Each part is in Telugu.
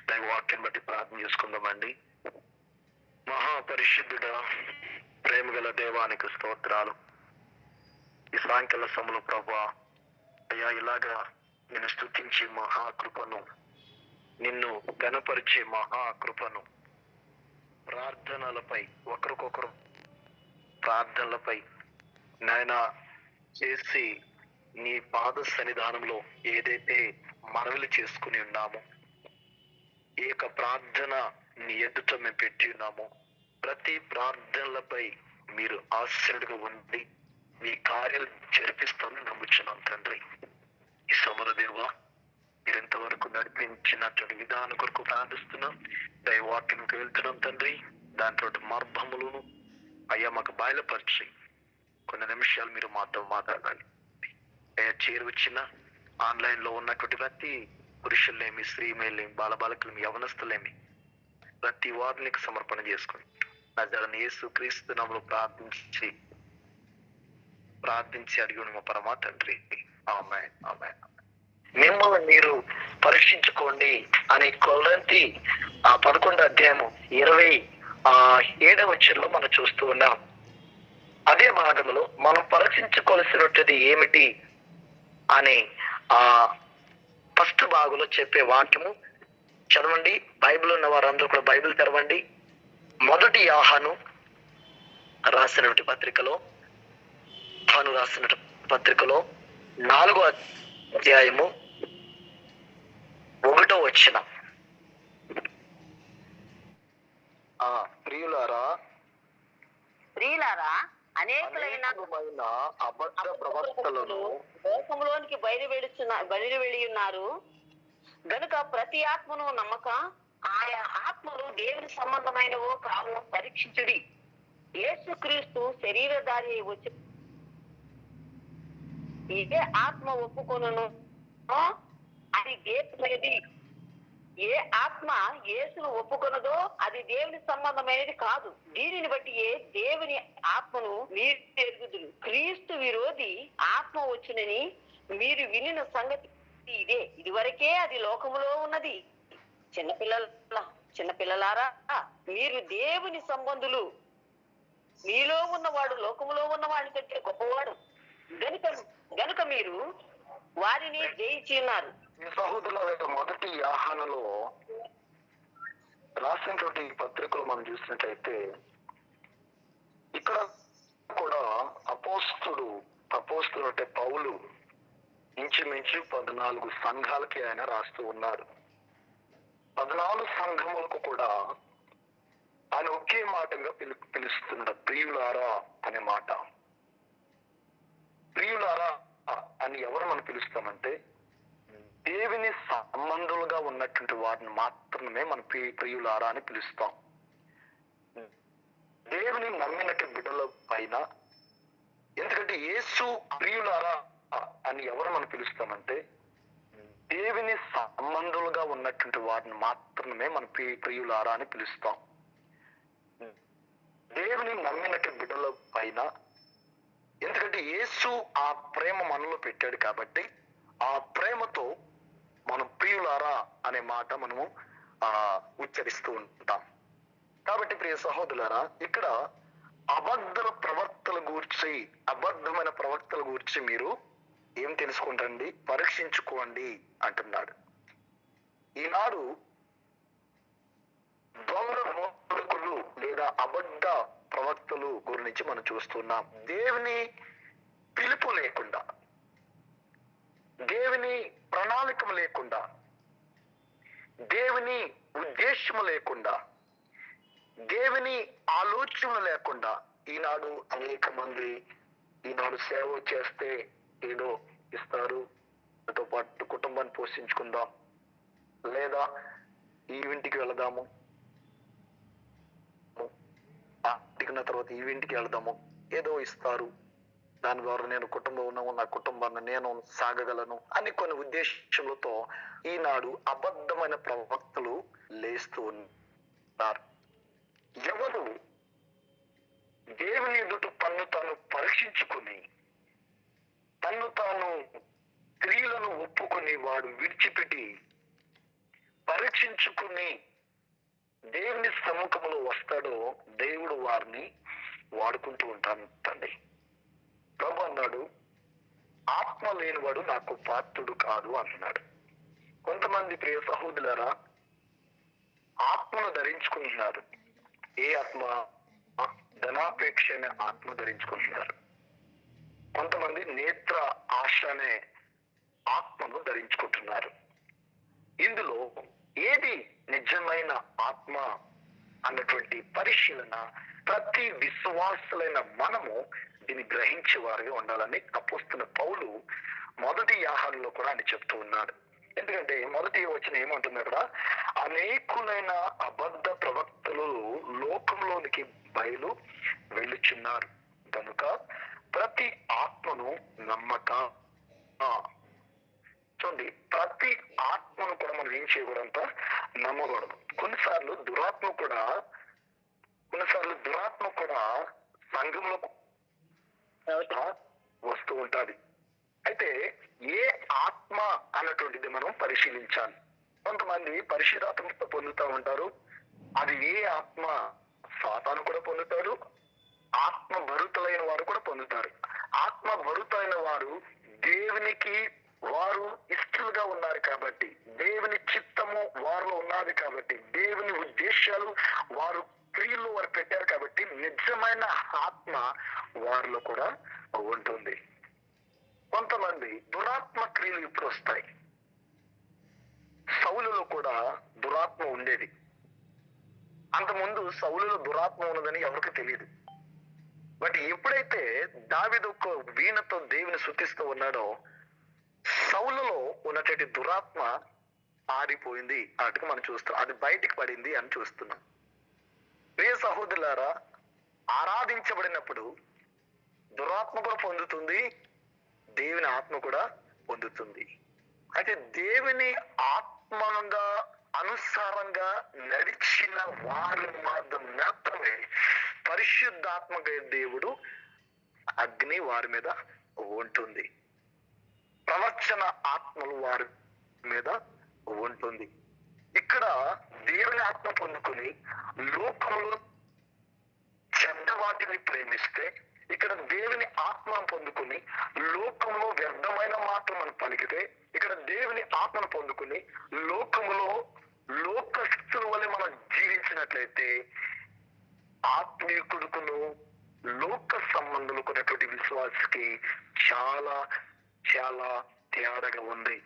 దైవవాక్యం బట్టి ప్రార్థన చేసుకుందామండి. మహాపరిశుద్ధుడ, ప్రేమ గల దేవానికి స్తోత్రాలు. ఈ సాయంకాల సమయంలో ప్రభా అయ్యా, ఇలాగా నేను స్తుతించే మహాకృపను, నిన్ను ఘనపరిచే మహాకృపను, ప్రార్థనలపై ఒకరికొకరు ప్రార్థనలపై నాయన చేసి నీ పాద సన్నిధానంలో ఏదైతే మనవిలు చేసుకుని ఉన్నామో, ఏక ప్రార్థన నీ ఎదుట మేము పెట్టి ఉన్నామో, ప్రతి ప్రార్థనలపై మీరు ఆశ్చర్యుడిగా ఉండి మీ కార్యాలు జరిపిస్తామని నమ్ముచున్నాం తండ్రి. ఈ సమర దేవ, మీరు ఇంతవరకు నడిపించినటువంటి విధానం కొరకు ప్రార్థిస్తున్నాం. దైవవాక్యంకి వెళ్తున్నాం తండ్రి. దాంట్లో మర్మములను అయ్యా మాకు బయలుపరిచి కొన్ని నిమిషాలు మీరు మాతో మాట్లాడాలి. అయ్యా, చేరువచ్చిన ఆన్లైన్ లో ఉన్నటువంటి ప్రతి పురుషులేమి, స్త్రీమేలేమి, బాలబాలకులేమి, యవనస్తులేమి, ప్రతి వారిని సమర్పణ చేసుకుంటాం. నజరేయుడైన యేసు క్రీస్తు నామములో ప్రార్థించి అడిగిన మా పరమ తండ్రి, ఆమేన్, ఆమేన్. మిమ్మల్ని మీరు పరీక్షించుకోండి అని కొరింథీ 11వ అధ్యాయము 27వ వచనంలో మనం చూస్తూ ఉన్నాం. అదే భాగంలో మనం పరీక్షించుకోవాల్సినది ఏమిటి అని ఫస్ట్ భాగంలో చెప్పే వాక్యము చదవండి. బైబిల్ ఉన్న వారందరూ కూడా బైబిల్ తెరవండి. మొదటి యోహాను రాసినటువంటి పత్రికలో 4వ అధ్యాయము 1వ వచనం. ప్రియులారా, అనేకులైన అబద్ధ ప్రవక్తలను లోకములోనికి బయలువెళ్ళి ఉన్నారు గనుక ప్రతి ఆత్మను నమ్మక ఆయా ఆత్మలు దేవుని సంబంధమైనవో కావో పరీక్షించుడి. యేసుక్రీస్తు శరీరధారి వచ్చి ఏ ఆత్మ ఒప్పుకొనును అది దేవునిది, ఏ ఆత్మ యేసును ఒప్పుకొనదో అది దేవుని సంబంధమైనది కాదు. దీనిని బట్టి దేవుని ఆత్మను మీరు ఎరుగుదురు. క్రీస్తు విరోధి ఆత్మ వచ్చునని మీరు వినిన సంగతి ఇదే. ఇదివరకే అది లోకములో ఉన్నది. చిన్నపిల్లలారా, మీరు దేవుని సంబంధులు. మీలో ఉన్నవాడు లోకములో ఉన్నవాడి కంటే గొప్పవాడు గనుక మీరు వారిని జయించి ఉన్నారు. ఈ సహోదరుల మొదటి యోహానులో రాసినటువంటి పత్రికలు మనం చూసినట్లయితే ఇక్కడ కూడా అపోస్తుడు అంటే పౌలు ఇంచుమించు 14 సంఘాలకి ఆయన రాస్తూ ఉన్నారు. 14 సంఘములకు కూడా ఆయన ఒకే మాటగా పిలుస్తున్నాడు, ప్రియులారా అనే మాట. ప్రియులారా అని ఎవరు మనం పిలుస్తామంటే దేవుని సంబంధులుగా ఉన్నటువంటి వారిని మాత్రమే మనం ప్రియులారా అని పిలుస్తాం. దేవుని నమ్మినటువంటి బిడ్డల పైన, ఎందుకంటే యేసు ప్రియులారా అని ఎవరు మనం పిలుస్తామంటే దేవుని సంబంధులుగా ఉన్నటువంటి వారిని మాత్రమే మనం ప్రియులారా అని పిలుస్తాం. దేవుని నమ్మినటువంటి బిడ్డల పైన, ఎందుకంటే యేసు ఆ ప్రేమ మనలో పెట్టాడు కాబట్టి ఆ ప్రేమతో మనం ప్రియులారా అనే మాట మనము ఉచ్చరిస్తూ ఉంటాం. కాబట్టి ప్రియ సహోదరులారా, ఇక్కడ అబద్ధమైన ప్రవక్తల గురించి మీరు ఏం తెలుసుకుంటండి, పరీక్షించుకోండి అంటున్నాడు. ఈనాడు దొంగ బోధకులు లేదా అబద్ధ ప్రవక్తలు గురించి మనం చూస్తున్నాం. దేవుని పిలుపు లేకుండా, దేవుని ప్రణాళిక లేకుండా, దేవుని ఉద్దేశము లేకుండా, దేవుని ఆలోచన లేకుండా ఈనాడు అనేక మంది ఈనాడు సేవ చేస్తే ఏదో ఇస్తారు, దాంతో పాటు కుటుంబాన్ని పోషించుకుందాం, లేదా ఈవెంట్కి వెళదాము, అడిగిన తర్వాత ఈవెంట్కి వెళదాము, ఏదో ఇస్తారు, దాని ద్వారా నేను కుటుంబంలో నా కుటుంబాన్ని నేను సాగగలను అని కొన్ని ఉద్దేశములతో ఈనాడు అబద్ధమైన ప్రవక్తలు లేస్తూ ఉన్నారు. ఎవరు దేవుని ఎదుట తన్ను తాను పరీక్షించుకుని తన్ను తాను క్రియలను ఒప్పుకొని వాడు విడిచిపెట్టి పరీక్షించుకుని దేవుని సముఖంలో వస్తాడో దేవుడు వారిని వాడుకుంటూ ఉంటానండి. ప్రభు అన్నాడు, ఆత్మ లేనివాడు నాకు పాత్రుడు కాదు అంటున్నాడు. కొంతమంది ప్రియ సహోదరులారా, ఆత్మను ధరించుకుంటున్నారు. ఏ ఆత్మ? ధనాపేక్ష అనే ఆత్మ ధరించుకుంటున్నారు. కొంతమంది నేత్ర ఆశ అనే ఆత్మను ధరించుకుంటున్నారు. ఇందులో ఏది నిజమైన ఆత్మ అన్నటువంటి పరిశీలన ప్రతి విశ్వాసులైన మనము దీన్ని గ్రహించే వారిగా ఉండాలని అపోస్తలుడైన పౌలు మొదటి యోహానులో కూడా ఆయన చెప్తూ ఉన్నాడు. ఎందుకంటే మొదటి వచనం ఏమంటుంది అక్కడ, అనేకులైన అబద్ధ ప్రవక్తలు లోకంలోనికి బయలు వెళ్ళుచున్నారు కనుక ప్రతి ఆత్మను నమ్మక. చూడండి, ప్రతి ఆత్మను కూడా మనం ఏం చేయకూడదంట, నమ్మకూడదు. కొన్నిసార్లు దురాత్మ కూడా సంఘంలో వస్తూ ఉంటుంది. అయితే ఏ ఆత్మ అన్నటువంటిది మనం పరిశీలించాలి. కొంతమంది పరిశుద్ధాత్మతో పొందుతూ ఉంటారు. అది ఏ ఆత్మ? సాతాను కూడా పొందుతాడు, ఆత్మ భరితులైన వారు కూడా పొందుతారు. ఆత్మ భరితులైన వారు దేవునికి వారు ఇష్టలుగా ఉన్నారు కాబట్టి, దేవుని చిత్తము వారిలో ఉన్నది కాబట్టి, దేవుని ఉద్దేశాలు వారు క్రియలు వారు పెట్టారు కాబట్టి నిజమైన ఆత్మ వారిలో కూడా ఉంటుంది. కొంతమంది దురాత్మ క్రియలు ఇప్పుడు వస్తాయి. సౌలులో కూడా దురాత్మ ఉండేది. అంతకుముందు సౌలులో దురాత్మ ఉన్నదని ఎవరికి తెలియదు. బట్ ఎప్పుడైతే దావీదు ఒక వీణతో దేవుని స్తుతిస్తూ ఉన్నాడో సౌలులో ఉన్నటువంటి దురాత్మ ఆరిపోయింది అటుకు మనం చూస్తాం. అది బయటికి పడింది అని చూస్తున్నాం. ప్రియ సహోదరులారా, ఆరాధించబడినప్పుడు దురాత్మ కూడా పొందుతుంది, దేవుని ఆత్మ కూడా పొందుతుంది. అయితే దేవుని ఆత్మగా అనుసారంగా నడిచిన వారి మాత్రమే పరిశుద్ధాత్మక దేవుడు అగ్ని వారి మీద ఉంటుంది, ప్రవచన ఆత్మలు వారి మీద ఉంటుంది. ఇక్కడ దేవుని ఆత్మ పొందుకుని లోకంలో చెడ్డ వాటిని ప్రేమిస్తే, ఇక్కడ దేవుని ఆత్మను పొందుకుని లోకంలో వ్యర్థమైన మాటలు మనం పలికితే, ఇక్కడ దేవుని ఆత్మను పొందుకుని లోకంలో లోకస్తుల వల్ల మనం జీవించినట్లయితే ఆత్మీయుకుడుకును లోక సంబంధులు కొన్నటువంటి విశ్వాసకి చాలా చాలా తేడాగా ఉంది.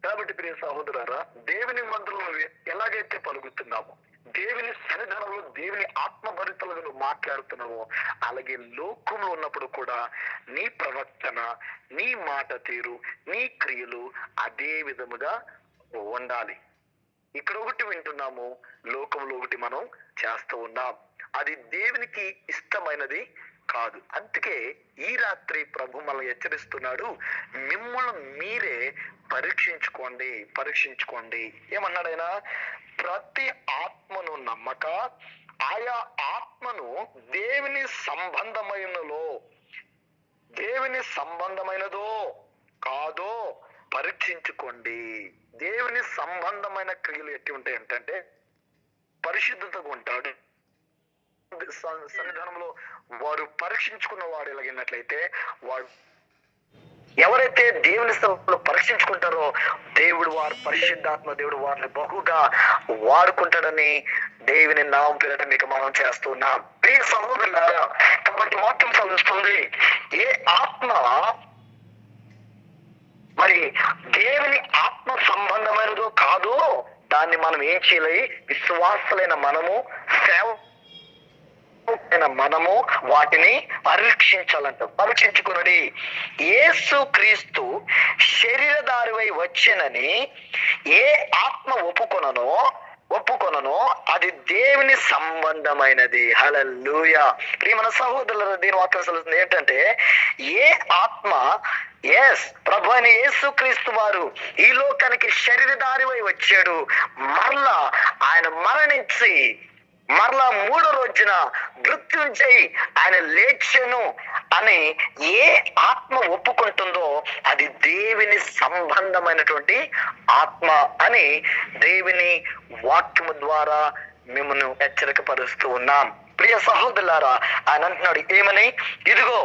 కాబట్టి ప్రియ సహోదరులారా, దేవుని మందిరంలో ఎలాగైతే పలుకుతున్నామో, దేవుని సన్నిధానంలో దేవుని ఆత్మభరితలుగా నువ్వు మాట్లాడుతున్నావో, అలాగే లోకంలో ఉన్నప్పుడు కూడా నీ ప్రవర్తన, నీ మాట తీరు, నీ క్రియలు అదే విధముగా ఉండాలి. ఇక్కడ ఒకటి వింటున్నాము, లోకంలో ఒకటి మనం చేస్తూ ఉన్నాం. అది దేవునికి ఇష్టమైనది కాదు. అందుకే ఈ రాత్రి ప్రభు మనల్ని హెచ్చరిస్తున్నాడు, మిమ్మల్ని మీరే పరీక్షించుకోండి. ఏమన్నాడైనా, ప్రతి ఆత్మను నమ్మక ఆయా ఆత్మను దేవుని సంబంధమైనదో కాదో పరీక్షించుకోండి. దేవుని సంబంధమైన క్రియలు ఎట్టి ఉంటాయి అంటే పరిశుద్ధతగా ఉంటాడు. సన్నిధానంలో వారు పరీక్షించుకున్న వాడు ఎలాగినట్లయితే, వాడు ఎవరైతే దేవుని సభలో పరీక్షించుకుంటారో వారు పరిశుద్ధాత్మ దేవుడు వారిని బహుగా వాడుకుంటాడని దేవుని నామం పేరిట మీకు మనం చేస్తున్నాం. ప్రియ సహోదరులారా, కాబట్టి వాక్యం చదువుతుంది, ఏ ఆత్మ మరి దేవుని ఆత్మ సంబంధమైనదో కాదో దాన్ని మనం ఏం చేయాలి? విశ్వాసులైన మనము వాటిని పరీక్షించాలంట. పరీక్షించుకున్నది యేసు క్రీస్తు శరీరధారివై వచ్చెనని ఏ ఆత్మ ఒప్పుకొననో అది దేవుని సంబంధమైనది. హల్లెలూయా. ప్రియమైన సహోదరులారా, దీని వాక్యం తెలుస్తుంది ఏంటంటే, ఏ ఆత్మ ప్రభు అయిన యేసు క్రీస్తు వారు ఈ లోకానికి శరీరధారివై వచ్చాడు, మరలా ఆయన మరణించి మరలా 3వ రోజున మృత్యుంజయి ఆయన లేచెను అని ఏ ఆత్మ ఒప్పుకుంటుందో అది దేవుని సంబంధమైనటువంటి ఆత్మ అని దేవుని వాక్యము ద్వారా మిమ్మల్ని హెచ్చరికపరుస్తూ ఉన్నాం. ప్రియ సహోదరులారా, ఆయన అంటున్నాడు ఏమని, ఇదిగో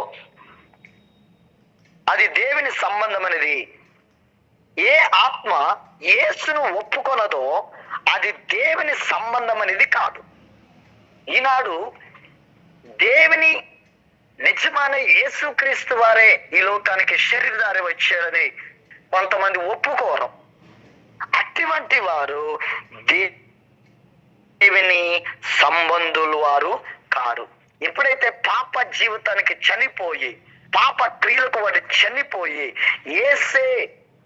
అది దేవుని సంబంధమైనది. ఏ ఆత్మ యేసును ఒప్పుకొనదో అది దేవుని సంబంధం అనేది కాదు. ఈనాడు దేవుని నిజమైన యేసుక్రీస్తు వారే ఈ లోకానికి శరీరధారి వచ్చారని కొంతమంది ఒప్పుకోరు. అటువంటి వారు దేవుని సంబంధులు వారు కారు. ఎప్పుడైతే పాప జీవితానికి చనిపోయి, పాప క్రియలకు వాడు చనిపోయి, యేసే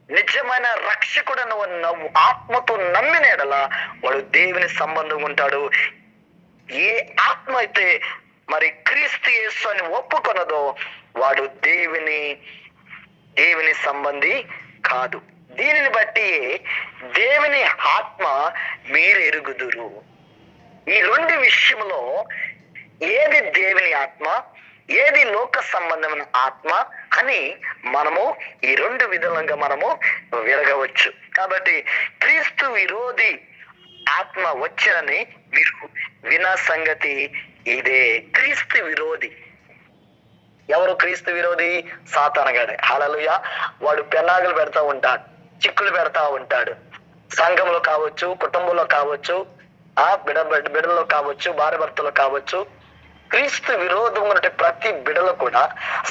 నిజమైన రక్షకుడను నవ్వు ఆత్మతో నమ్మిన ఎడల వాడు దేవుని సంబంధం ఉంటాడు. ఏ ఆత్మ అయితే మరి క్రీస్తు యేసు అని ఒప్పుకొనదో వాడు దేవుని సంబంధి కాదు. దీనిని బట్టి దేవుని ఆత్మ మీరు ఎరుగుదురు. ఈ రెండు విషయంలో ఏది దేవుని ఆత్మ, ఏది లోక సంబంధమైన ఆత్మ అని మనము ఈ రెండు విధాలుగా మనము విరగవచ్చు. కాబట్టి క్రీస్తు విరోధి ఆత్మ వచ్చారని మీరు విన్న సంగతి ఇదే. క్రీస్తు విరోధి ఎవరు? క్రీస్తు విరోధి సాతానగాడే. హల్లెలూయా. వాడు పెన్నాగులు పెడతా ఉంటాడు, చిక్కులు పెడతా ఉంటాడు. సంఘంలో కావచ్చు, కుటుంబంలో కావచ్చు, బిడ్డల్లో కావచ్చు, భార్య భర్తలో కావచ్చు. క్రీస్తు విరోధం ఉన్నట్టు ప్రతి బిడలో కూడా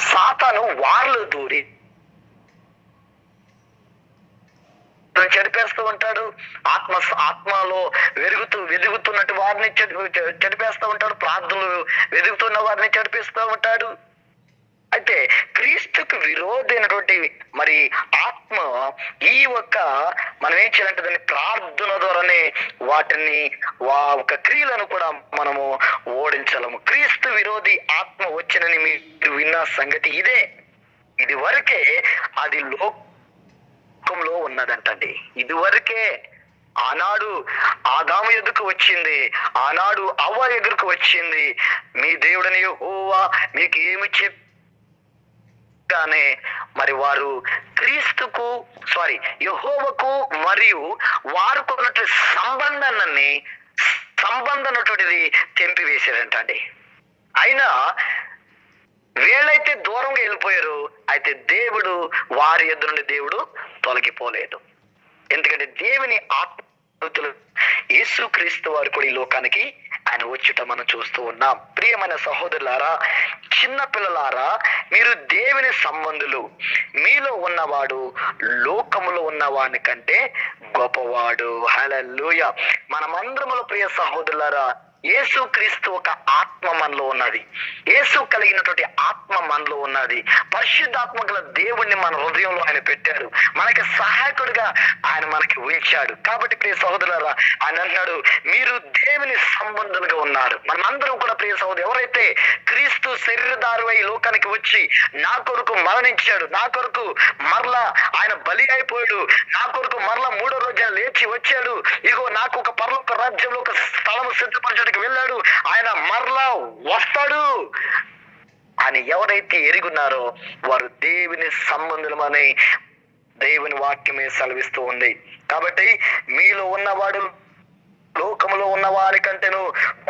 సాతాను వార్లు దూరి చెడిపేస్తూ ఉంటాడు. ఆత్మలో వెదుగుతున్నట్టు వారిని చెడిపేస్తూ ఉంటాడు. ప్రార్థనలు వెదుగుతున్న వారిని చెడిపేస్తూ ఉంటాడు. అయితే క్రీస్తుకు విరోధైనటువంటి మరి ఆత్మ ఈ ఒక్క మనం ఏం చేయాలంటే దాన్ని ప్రార్థన ద్వారానే వాటిని ఒక క్రియలను కూడా మనము ఓడించలేము. క్రీస్తు విరోధి ఆత్మ వచ్చినని మీరు విన్న సంగతి ఇదే. ఇది వరకే అది లోకంలో ఉన్నదంటండి. ఇది వరకే ఆనాడు ఆదాము ఎదురుకు వచ్చింది, ఆనాడు అవ్వ ఎదురుకు వచ్చింది. మీ దేవుడని యెహోవా మీకు ఏమి కానీ మరి వారు క్రీస్తుకు యెహోవాకు మరియు వారికి ఉన్నటువంటి సంబంధమైనటువంటిది తెంపివేశారంటండి. అయినా వీళ్ళైతే దూరంగా వెళ్ళిపోయారు. అయితే దేవుడు వారి ఎదురు నుండి దేవుడు తొలగిపోలేదు. ఎందుకంటే దేవుని ఆత్మలు యేసుక్రీస్తు వారు కూడా ఈ లోకానికి ఆయన వచ్చుట మనం చూస్తూ ఉన్నాం. ప్రియమైన సహోదరులారా, చిన్న పిల్లలారా, మీరు దేవుని సంబంధులు. మీలో ఉన్నవాడు లోకములో ఉన్నవాని కంటే గొప్పవాడు. హల్లెలూయా. మనమందరములో ప్రియ సహోదరులారా, యేసుక్రీస్తు ఒక ఆత్మ మనలో ఉన్నది. యేసు కలిగినటువంటి ఆత్మ మనలో ఉన్నది. పరిశుద్ధాత్మ గల దేవుణ్ణి మన హృదయంలో ఆయన పెట్టాడు. మనకి సహాయకుడిగా ఆయన మనకి ఉంచాడు. కాబట్టి ప్రియ సహోదరులారా, ఆయన అంటున్నాడు మీరు దేవుని సంబంధులుగా ఉన్నారు. మనందరం కూడా ప్రియ సహోదరు, ఎవరైతే క్రీస్తు శరీరధారువై ఈ లోకానికి వచ్చి నా కొరకు మరణించాడు, నా కొరకు మరలా ఆయన బలి అయిపోయాడు, నా కొరకు మరలా మూడో రోజున లేచి వచ్చాడు, ఇగో నాకు ఒక పరలోక రాజ్యంలో ఒక స్థలము సిద్ధపరచడానికి వెళ్ళాడు, ఆయన మరలా వస్తాడు అని ఎవరైతే ఎరుగున్నారో వారు దేవుని సంబంధులమని దేవుని వాక్యమే సెలవిస్తూ ఉంది. కాబట్టి మీలో ఉన్నవాడు లోకములో ఉన్న వారి కంటేను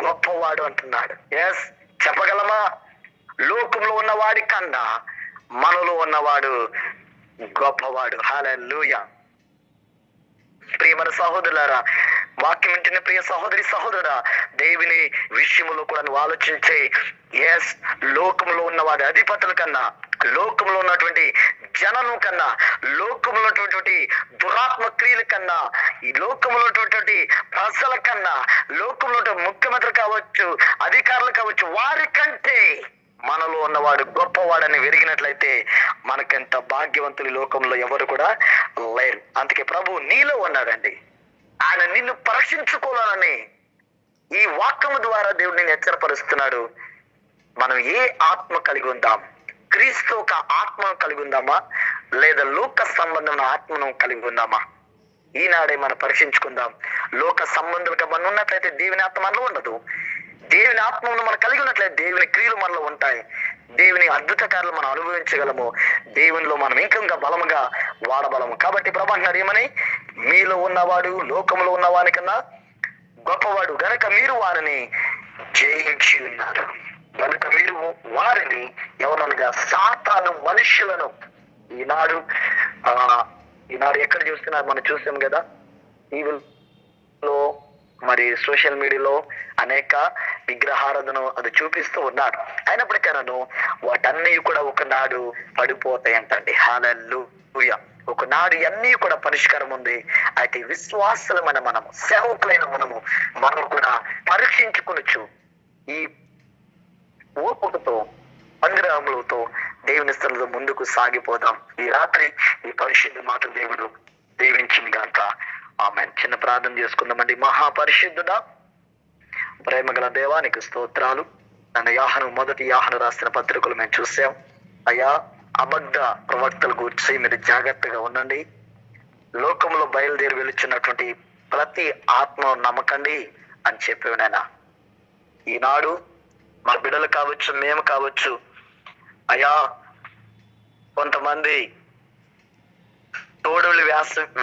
గొప్పవాడు అంటున్నాడు. ఎస్, చెప్పగలమా? లోకంలో ఉన్నవాడి కన్నా మనలో ఉన్నవాడు గొప్పవాడు. హల్లెలూయా. ప్రియమైన సహోదరులారా, వాక్యం వింటున్న ప్రియ సహోదరి సహోదరా, దేవుని విషయంలో కూడా నువ్వు ఆలోచించే. ఎస్, లోకంలో ఉన్నవాడి అధిపతుల కన్నా, లోకంలో ఉన్నటువంటి జననం కన్నా, లోకంలో ఉన్నటువంటి దురాత్మ క్రియల కన్నా, ఈ లోకంలో ఉన్నటువంటి ప్రజల కన్నా, లోకంలో ముఖ్యమంత్రి కావచ్చు, అధికారులు కావచ్చు, వారి కంటే మనలో ఉన్నవాడు గొప్పవాడని వెరిగినట్లయితే మనకెంత భాగ్యవంతులు లోకంలో ఎవరు కూడా లేరు. అందుకే ప్రభు నీలో ఉన్నాడండి. ఆయన నిన్ను పరీక్షించుకోవాలని ఈ వాక్యము ద్వారా దేవుడు నిన్ను హెచ్చరపరుస్తున్నాడు. మనం ఏ ఆత్మ కలిగి ఉందాం? క్రీస్తు ఒక ఆత్మను కలిగి ఉందామా, లేదా లోక సంబంధమైన ఆత్మను కలిగి ఉందామా? ఈనాడే మనం పరీక్షించుకుందాం. లోక సంబంధులుగా మనం ఉన్నట్లయితే దేవుని ఆత్మ మనలో ఉండదు. దేవుని ఆత్మను మనం కలిగి ఉన్నట్లయితే దేవుని క్రియలు మనలో ఉంటాయి. దేవుని అద్భుత కార్యాలు మనం అనుభవించగలము, దేవునిలో మనం ఇంకా బలముగా వాడబలము. కాబట్టి ప్రభు అంటున్నారు ఏమని, మీలో ఉన్నవాడు లోకంలో ఉన్నవానికన్నా గొప్పవాడు గనక మీరు వారిని జయించి ఉన్నారు. కనుక మీరు వారిని ఎవరనగా సాతాను మనుషులను ఈనాడు ఎక్కడ చూస్తున్నారు, మనం చూసాం కదా టీవీలో మరి సోషల్ మీడియాలో అనేక విగ్రహారాధన అది చూపిస్తూ ఉన్నాడు. అయినప్పటికీ వాటన్నీ కూడా ఒకనాడు పడిపోతాయంటండి. హల్లెలూయా. ఒకనాడు అన్నీ కూడా పరిష్కారం ఉంది. అయితే విశ్వాసులమైన మనము, సేవకులైన మనము కూడా పరీక్షించుకొనొచ్చు. ఈ ఓపికతో అనుగ్రహములతో దేవుని స్థలంలో ముందుకు సాగిపోదాం. ఈ రాత్రి ఈ పరిశుద్ధ మాట దేవుడు దీవించింది గాక. ఆమె చిన్న ప్రార్థన చేసుకుందామండి. మహాపరిశుద్ధుడా, ప్రేమగల దేవానికి స్తోత్రాలు. నన్ను మొదటి యాహను రాసిన పత్రికలు మేము చూసాం. అయ్యా, అబద్ధ ప్రవక్తల గురించి మీరు జాగ్రత్తగా ఉండండి. లోకంలో బయలుదేరి వెలుచున్నటువంటి ప్రతి ఆత్మ నమ్మకండి అని చెప్పేవి నాయనా. ఈనాడు మా బిడ్డలు కావచ్చు, మేము కావచ్చు అయ్యా, కొంతమంది తోడులు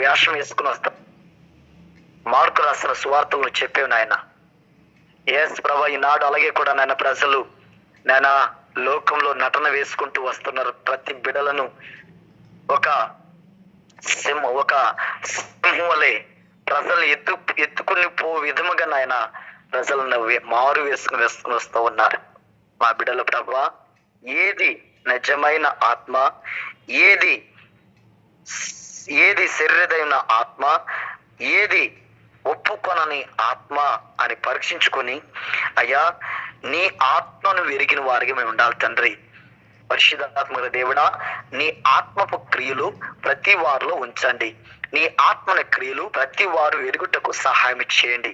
వేషం వేసుకుని వస్తాం. మార్కు రాసిన సువార్తలను చెప్పేవి నాయన. యేసు ప్రభు ఈనాడు అలాగే కూడా నాయన ప్రజలు నాయన లోకంలో నటన వేసుకుంటూ వస్తున్నారు. ప్రతి బిడలను ఒక సింహంలే ప్రజలు ఎత్తుకుని విధముగా నాయన ప్రజలను మారు వేసుకుని వస్తూ ఉన్నారు. మా బిడ్డల ప్రభు, ఏది నిజమైన ఆత్మ, ఏది శరీరమైన ఆత్మ, ఏది ఒప్పుకొనని ఆత్మ అని పరీక్షించుకొని అయ్యా నీ ఆత్మను విరిగిన వారికి మేము ఉండాలి తండ్రి. పరిశుద్ధాత్మ దేవుడా, నీ ఆత్మపు క్రియలు ప్రతి వారిలో ఉంచండి. నీ ఆత్మల క్రియలు ప్రతి వారు ఎరుగుటకు సహాయం చేయండి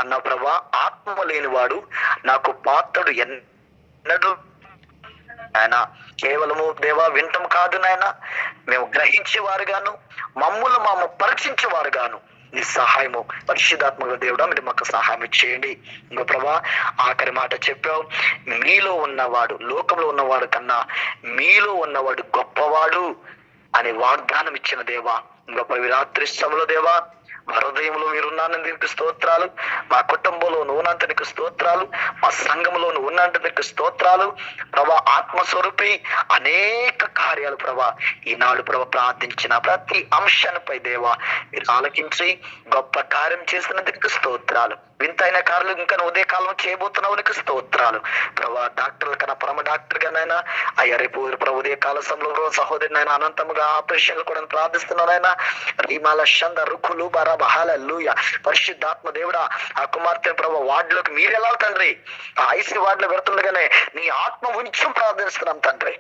అన్న ప్రభా. ఆత్మ లేనివాడు నాకు పాత్రుడు ఎన్నడూ ఆయన. కేవలము దేవా వింటం కాదు నాయన, మేము గ్రహించేవారు గాను మమ్ము పరీక్షించేవారు గాను నీ సహాయము పరిశుద్ధాత్మక దేవుడా మీరు మాకు సహాయం చేయండి. ఇంకో ప్రభా, ఆఖరి మాట చెప్పావు, మీలో ఉన్నవాడు లోకంలో ఉన్నవాడు కన్నా మీలో ఉన్నవాడు గొప్పవాడు అని వాగ్దానం ఇచ్చిన దేవా. ఇంకొక రాత్రి సమయంలో దేవా, మా హృదయంలో మీరున్నానని దీనికి స్తోత్రాలు, మా కుటుంబంలో ఉన్నంతనికి స్తోత్రాలు, మా సంఘంలో ఉన్నంతనికి స్తోత్రాలు ప్రభా. ఆత్మస్వరూపి అనేక కార్యాలు ప్రభా ఈనాడు ప్రభా ప్రార్థించిన ప్రతి అంశాలపై దేవా మీరు ఆలకించి గొప్ప కార్యం చేసినందుకు స్తోత్రాలు. వింతైన కార్యాలు ఇంకా ఉదయ కాలం చేయబోతున్నావునికి స్తోత్రాలు ప్రభా. డాక్టర్ల కన్నా పరమ డాక్టర్ గానైనా అయ్యా రేపు ప్రభు ఉదయ కాల సమయంలో సహోదరునైనా అనంతముగా ఆపరేషన్లు కూడా ప్రార్థిస్తున్నానైనా. రీమాల షంద రుకులు బహాలూయ. పరిశుద్ధాత్మ దేవుడా, ఆ కుమార్తె ప్రభు వార్డులోకి మీరు ఎలా తండ్రి, ఆ ఐసీ వార్డులో పెడుతుండగానే నీ ఆత్మ ఉంచం ప్రార్థిస్తున్నాం తండ్రి.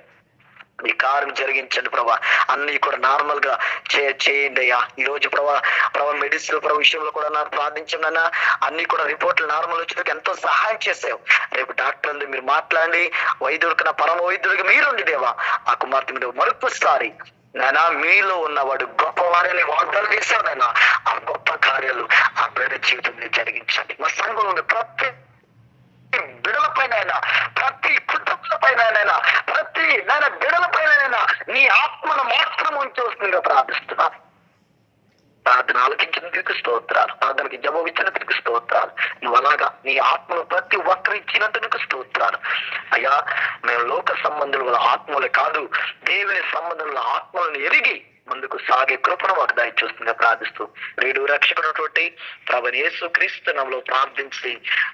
మీ కార్యం జరిగించండి ప్రభా. అన్ని కూడా నార్మల్ గా చేయండి అయ్యా. ఈ రోజు ప్రభా మెడిసిన్ విషయంలో కూడా నాకు ప్రార్థించండి. అన్ని కూడా రిపోర్ట్లు నార్మల్ వచ్చేందుకు ఎంతో సహాయం చేసావు. రేపు డాక్టర్ మీరు మాట్లాడి వైద్యుడికి నా పరమ వైద్యుడికి మీరుండి దేవా. ఆ కుమార్తె మీద మరొకసారి నాయనా మీలో ఉన్నవాడు గొప్పవాడని వాగ్దానం చేశావు నాయనా. ఆ గొప్ప కార్యాలు ఆ బిడ్డ జీవితంలో జరిగించండి. మా సంఘంలో ప్రతి బిడల పైన, ప్రతి కుటుంబ పైన, ప్రతి బిడల పైన నీ ఆత్మను మాత్రం ఉంచి వస్తుందిగా ప్రార్థిస్తున్నాను. ప్రార్థన ఆలకించినందుకు స్తోత్రాలు, ప్రార్థనకి జవాబు ఇచ్చినందుకు స్తోత్రాలు. నువ్వు అలాగా నీ ఆత్మను ప్రతి ఒక్కరు ఇచ్చినందుకు స్తోత్రాలు అయ్యా. మేము లోక సంబంధుల ఆత్మలు కాదు, దేవుని సంబంధుల ఆత్మలను ఎరిగి ముందుకు సాగే కృపను మాకు దయచేస్తుందిగా ప్రార్థిస్తూ రేడు రక్షకునటువంటి ప్రభువైన యేసుక్రీస్తు నామములో ప్రార్థించి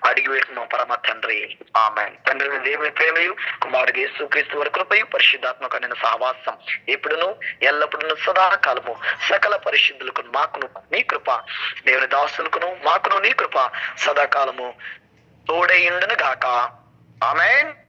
అడిగి వేడుతున్నాం పరమ తండ్రి, ఆమేన్. తండ్రి దేవుని ప్రేమయు కుమారుడు యేసుక్రీస్తు వారి కృపయు పరిశుద్ధాత్మక నేను సహవాసం ఎప్పుడును ఎల్లప్పుడూ సదాకాలము సకల పరిశుద్ధులకు మాకును నీ కృప, దేవుని దాసులకును మాకును నీ కృప సదాకాలము తోడైయుండును గాక. ఆమేన్.